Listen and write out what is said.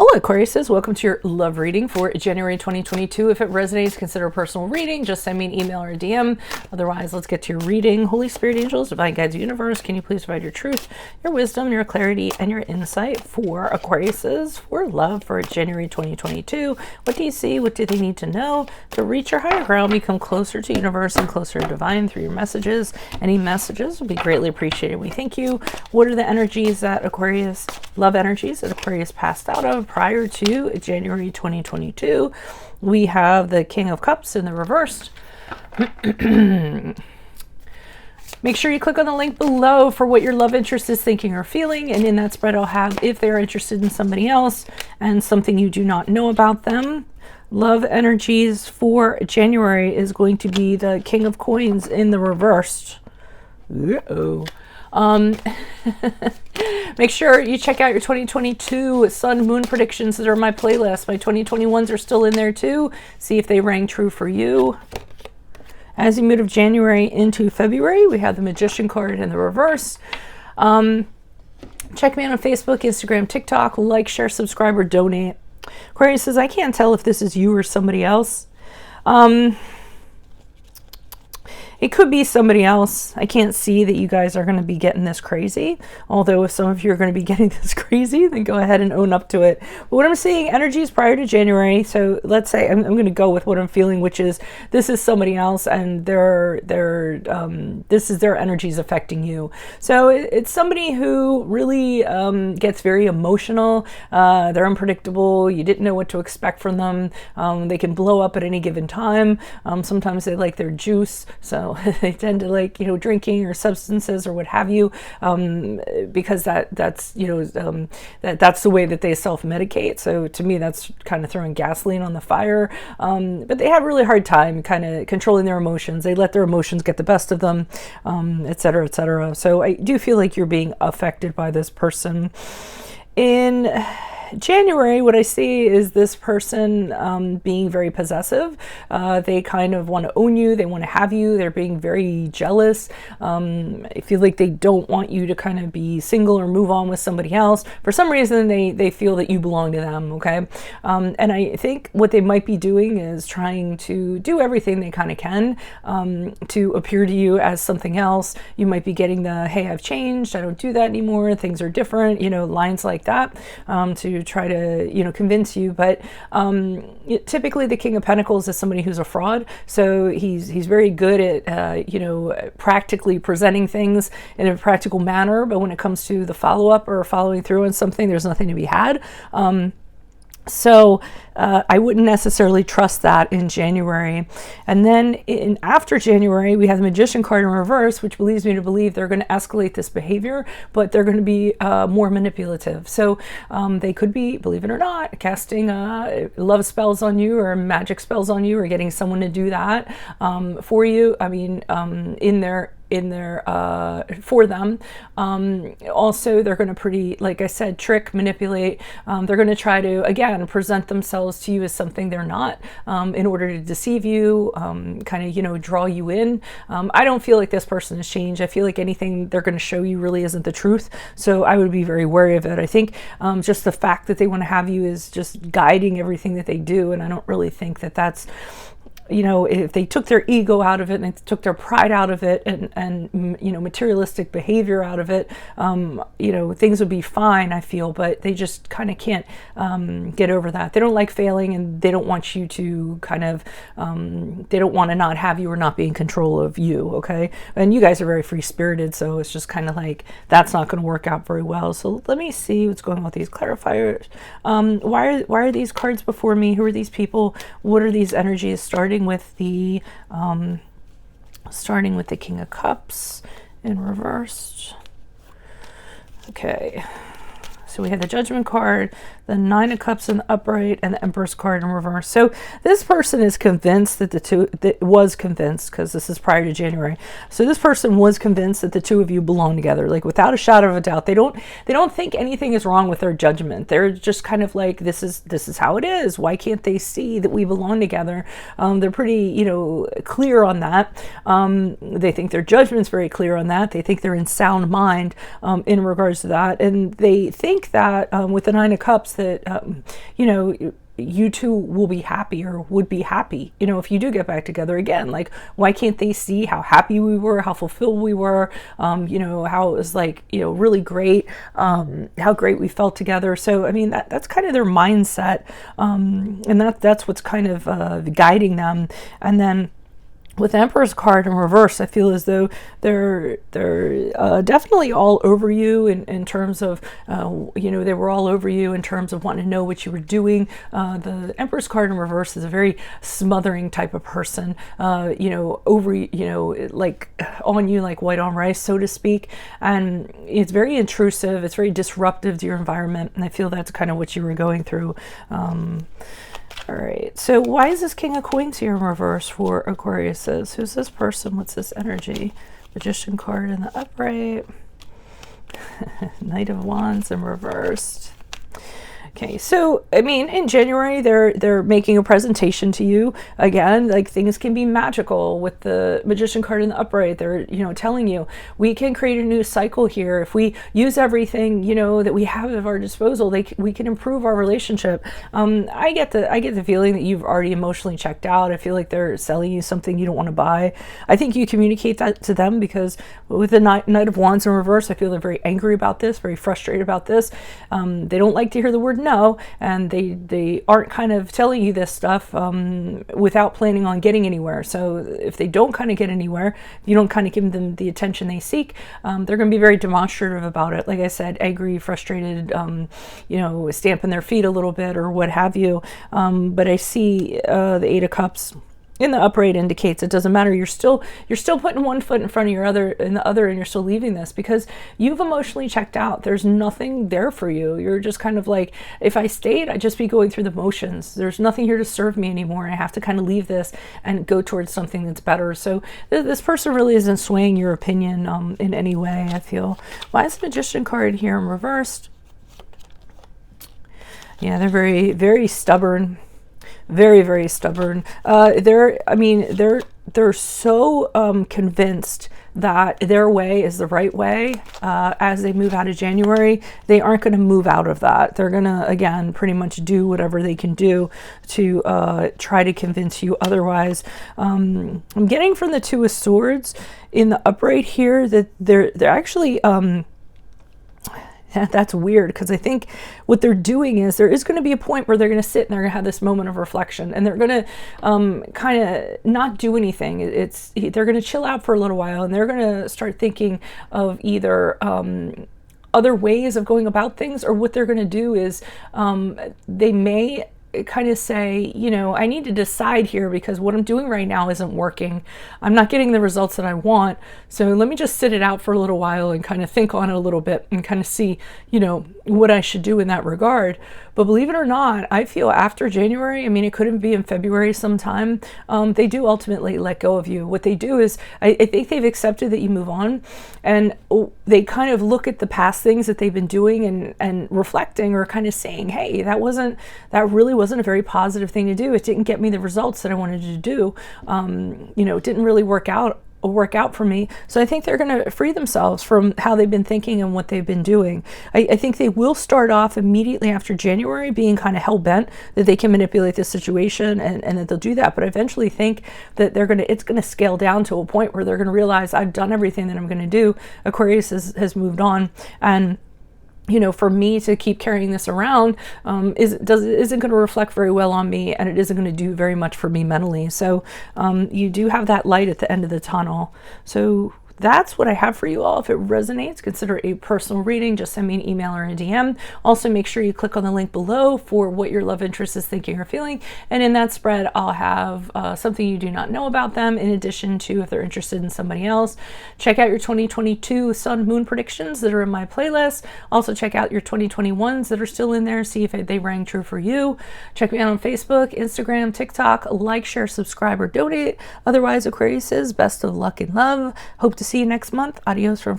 Hola Aquariuses, welcome to your love reading for January 2022. If it resonates, consider a personal reading. Just send me an email or a DM. Otherwise, let's get to your reading. Holy Spirit, angels, divine guides, universe, can you please provide your truth, your wisdom, your clarity, and your insight for Aquariuses for love for January 2022? What do you see? What do they need to know to reach your higher ground, become closer to universe and closer to divine through your messages? Any messages will be greatly appreciated. We thank you. What are the energies that Aquarius, love energies that Aquarius passed out of prior to January 2022? We have the King of Cups in the reverse. Make sure you click on the link below for what your love interest is thinking or feeling. And in that spread, I'll have if they're interested in somebody else and something you do not know about them. Love energies for January is going to be the King of Coins in the reverse. Uh-oh. Make sure you check out your 2022 sun moon predictions that are in my playlist. My 2021s are still in there too. See if they rang true for you. As you move of January into February, we have the Magician card in the reverse. Check me out on Facebook, Instagram, TikTok. Like, share, subscribe, or donate. Aquarius says, I can't tell if this is you or somebody else. It could be somebody else. I can't see that you guys are going to be getting this crazy. Although if some of you are going to be getting this crazy, then go ahead and own up to it. But what I'm seeing, energies prior to January. So let's say I'm going to go with what I'm feeling, which is this is somebody else and this is their energies affecting you. So it's somebody who really gets very emotional. They're unpredictable. You didn't know what to expect from them. They can blow up at any given time. Sometimes they like their juice. So they tend to like, drinking or substances or what have you, because that's the way that they self-medicate. So to me, that's kind of throwing gasoline on the fire. But they have a really hard time kind of controlling their emotions. They let their emotions get the best of them, et cetera, et cetera. So I do feel like you're being affected by this person. In January, what I see is this person being very possessive. They kind of want to own you. They want to have you. They're being very jealous. I feel like they don't want you to kind of be single or move on with somebody else. For some reason, they feel that you belong to them, okay? And I think what they might be doing is trying to do everything they kind of can to appear to you as something else. You might be getting the, hey, I've changed. I don't do that anymore. Things are different, lines like that to try to convince you. But typically the King of Pentacles is somebody who's a fraud, so he's very good at practically presenting things in a practical manner, but when it comes to the follow-up or following through on something, there's nothing to be had. So I wouldn't necessarily trust that in January. And then after January, we have the Magician card in reverse, which leads me to believe they're going to escalate this behavior, but they're going to be more manipulative. So they could be, believe it or not, casting love spells on you or magic spells on you or getting someone to do that for you. I mean, for them. Also, they're going to like I said, trick, manipulate. They're going to try to, again, present themselves to you as something they're not, in order to deceive you, kind of, draw you in. I don't feel like this person has changed. I feel like anything they're going to show you really isn't the truth. So I would be very wary of it. I think just the fact that they want to have you is just guiding everything that they do. And I don't really think that that's, if they took their ego out of it and they took their pride out of it and materialistic behavior out of it, things would be fine, I feel, but they just kind of can't get over that. They don't like failing and they don't want you to kind of, they don't want to not have you or not be in control of you, okay? And you guys are very free-spirited, so it's just kind of like, that's not going to work out very well. So let me see what's going on with these clarifiers. Why are these cards before me? Who are these people? What are these energies? Starting with the King of Cups in reverse. Okay, so we had the Judgment card, the Nine of Cups in the upright, and the Empress card in reverse. So this person is convinced that because this is prior to January. So this person was convinced that the two of you belong together, like without a shadow of a doubt. They don't think anything is wrong with their judgment. They're just kind of like, this is how it is. Why can't they see that we belong together? They're pretty, clear on that. They think their judgment's very clear on that. They think they're in sound mind in regards to that, and they think think that with the Nine of Cups that, you know, you two will be happy, or would be happy, you know, if you do get back together again. Like, why can't they see how happy we were, how fulfilled we were, you know, how it was like, you know, really great, how great we felt together. So, I mean, that's kind of their mindset. And that's what's kind of guiding them. And then with the Emperor's card in reverse, I feel as though they're definitely all over you in terms of, you know, they were all over you in terms of wanting to know what you were doing. The Emperor's card in reverse is a very smothering type of person, you know, over, you know, like on you like white on rice, so to speak. And it's very intrusive. It's very disruptive to your environment. And I feel that's kind of what you were going through. All right, so why is this King of Coins here in reverse for Aquariuses? Who's this person? What's this energy? Magician card in the upright. Knight of Wands in reversed. Okay, so I mean, in January, they're making a presentation to you again. Like, things can be magical with the Magician card in the upright. They're, you know, telling you we can create a new cycle here if we use everything, you know, that we have at our disposal. We can improve our relationship. I get the feeling that you've already emotionally checked out. I feel like they're selling you something you don't want to buy. I think you communicate that to them, because with the Knight of Wands in reverse, I feel they're very angry about this, very frustrated about this. They don't like to hear the word no, and they aren't kind of telling you this stuff without planning on getting anywhere. So if they don't kind of get anywhere, you don't kind of give them the attention they seek, they're going to be very demonstrative about it. Like I said, angry, frustrated, you know, stamping their feet a little bit or what have you. But I see the Eight of Cups in the upright indicates it doesn't matter. You're still putting one foot in front of your other, and you're still leaving this because you've emotionally checked out. There's nothing there for you. You're just kind of like, if I stayed, I'd just be going through the motions. There's nothing here to serve me anymore. I have to kind of leave this and go towards something that's better. So this person really isn't swaying your opinion in any way, I feel. Why is the Magician card here in reversed? Yeah, they're very, very stubborn. Very, very stubborn. They're so convinced that their way is the right way. As they move out of January, they aren't going to move out of that. They're going to, again, pretty much do whatever they can do to try to convince you otherwise. I'm getting from the Two of Swords in the upright here that they're actually... That's weird, because I think what they're doing is there is going to be a point where they're going to sit and they're going to have this moment of reflection, and they're going to kind of not do anything. They're going to chill out for a little while, and they're going to start thinking of either other ways of going about things, or what they're going to do is they may kind of say, you know, I need to decide here because what I'm doing right now isn't working. I'm not getting the results that I want. So let me just sit it out for a little while and kind of think on it a little bit and kind of see, you know, what I should do in that regard. But believe it or not, I feel after January, I mean, it couldn't be in February sometime, they do ultimately let go of you. What they do is, I think they've accepted that you move on, and they kind of look at the past things that they've been doing and reflecting, or kind of saying, hey, that really wasn't a very positive thing to do. It didn't get me the results that I wanted to do. You know, it didn't really work out for me. So I think they're going to free themselves from how they've been thinking and what they've been doing. I think they will start off immediately after January being kind of hell-bent that they can manipulate the situation, and that they'll do that. But I eventually think that it's going to scale down to a point where they're going to realize, I've done everything that I'm going to do. Aquarius has moved on, and you know, for me to keep carrying this around isn't going to reflect very well on me, and it isn't going to do very much for me mentally. So you do have that light at the end of the tunnel. So that's what I have for you all. If it resonates, consider a personal reading. Just send me an email or a DM. Also, make sure you click on the link below for what your love interest is thinking or feeling. And in that spread, I'll have something you do not know about them, in addition to if they're interested in somebody else. Check out your 2022 Sun Moon predictions that are in my playlist. Also, check out your 2021s that are still in there. See if they rang true for you. Check me out on Facebook, Instagram, TikTok. Like, share, subscribe, or donate. Otherwise, Aquarius says best of luck and love. Hope to see you next month. Adios from